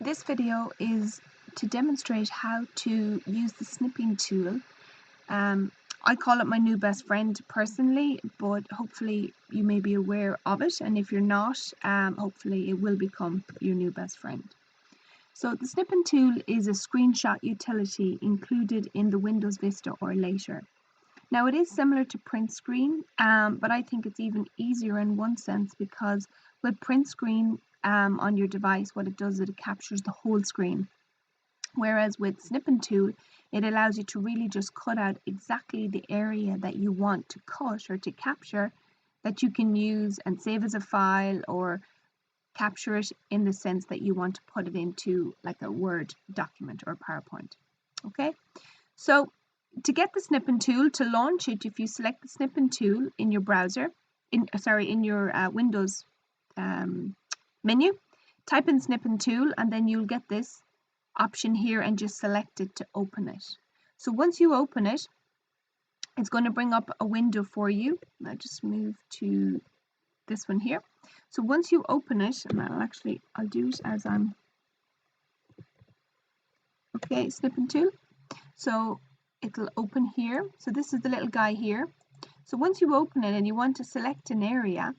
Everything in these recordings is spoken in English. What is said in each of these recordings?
This video is to demonstrate how to use the snipping tool. I call it my new best friend personally, but hopefully you may be aware of it, and if you're not, hopefully it will become your new best friend. So the snipping tool is a screenshot utility included in the Windows Vista or later. Now it is similar to print screen, but I think it's even easier in one sense because with print screen on your device, what it does is it captures the whole screen. Whereas with snipping tool, it allows you to really just cut out exactly the area that you want to cut or to capture that you can use and save as a file or capture it in the sense that you want to put it into like a Word document or PowerPoint. Okay, so to get the snipping tool, to launch it, if you select the snipping tool in your browser, in your Windows menu, type in snipping tool and then you'll get this option here and just select it to open it. So once you open it, it's going to bring up a window for you. I'll just move to this one here. So once you open it, and I'll do it as I'm okay, snipping tool. So it'll open here. So this is the little guy here. So once you open it and you want to select an area,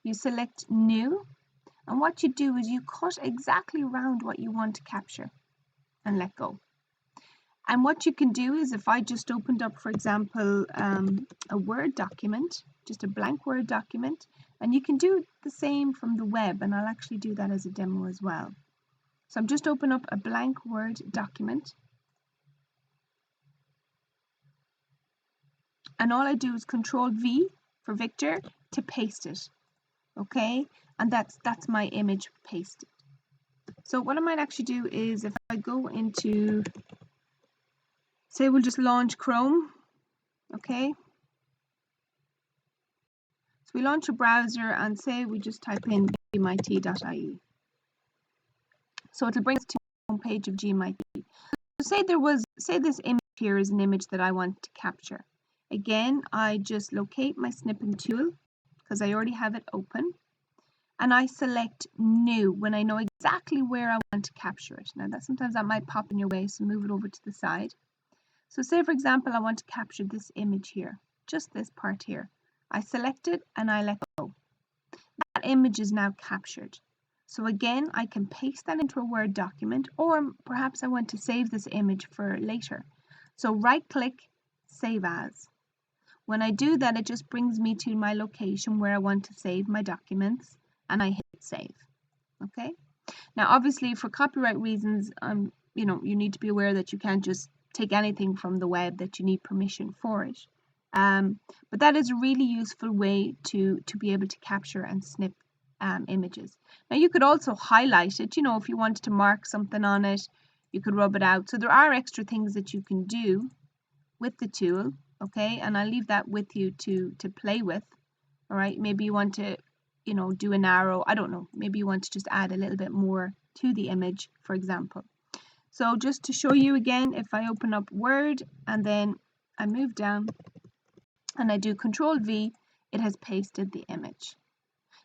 you select new, and what you do is you cut exactly around what you want to capture and let go. And what you can do is, if I just opened up, for example, a Word document, just a blank Word document, and you can do the same from the web, and I'll actually do that as a demo as well. So I'm just opening up a blank Word document, and all I do is Control V for Victor to paste it. Okay, and that's my image pasted. So what I might actually do is, if I go into, say we'll just launch Chrome, okay. So we launch a browser and say we just type in gmit.ie. So it'll bring us to the home page of gmit. So say this image here is an image that I want to capture. Again, I just locate my snipping tool because I already have it open, and I select new when I know exactly where I want to capture it. Now sometimes that might pop in your way, so move it over to the side. So say for example I want to capture this image here, just this part here. I select it and I let go. That image is now captured. So again, I can paste that into a Word document, or perhaps I want to save this image for later. So right click, save as. When I do that, it just brings me to my location where I want to save my documents, and I hit save. Okay. Now obviously for copyright reasons, you need to be aware that you can't just take anything from the web, that you need permission for it. But that is a really useful way to be able to capture and snip images. Now you could also highlight it, if you wanted to mark something on it, you could rub it out. So there are extra things that you can do with the tool, okay, and I'll leave that with you to play with. All right, maybe you want to do an arrow, I don't know, maybe you want to just add a little bit more to the image, for example. So just to show you again, if I open up Word and then I move down and I do Control V, it has pasted the image.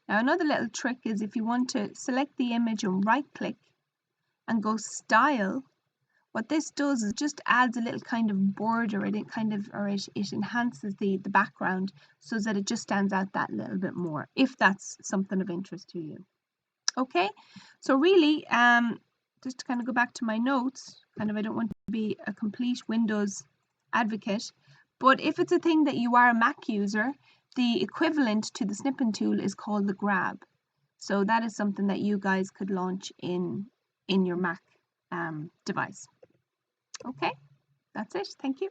Now another little trick is, if you want to select the image and right click and go Style, what this does is just adds a little kind of border, it enhances the background so that it just stands out that little bit more, if that's something of interest to you. Okay, so really, just to kind of go back to my notes, I don't want to be a complete Windows advocate, but if it's a thing that you are a Mac user, the equivalent to the snipping tool is called the Grab. So that is something that you guys could launch in your Mac device. Okay, that's it. Thank you.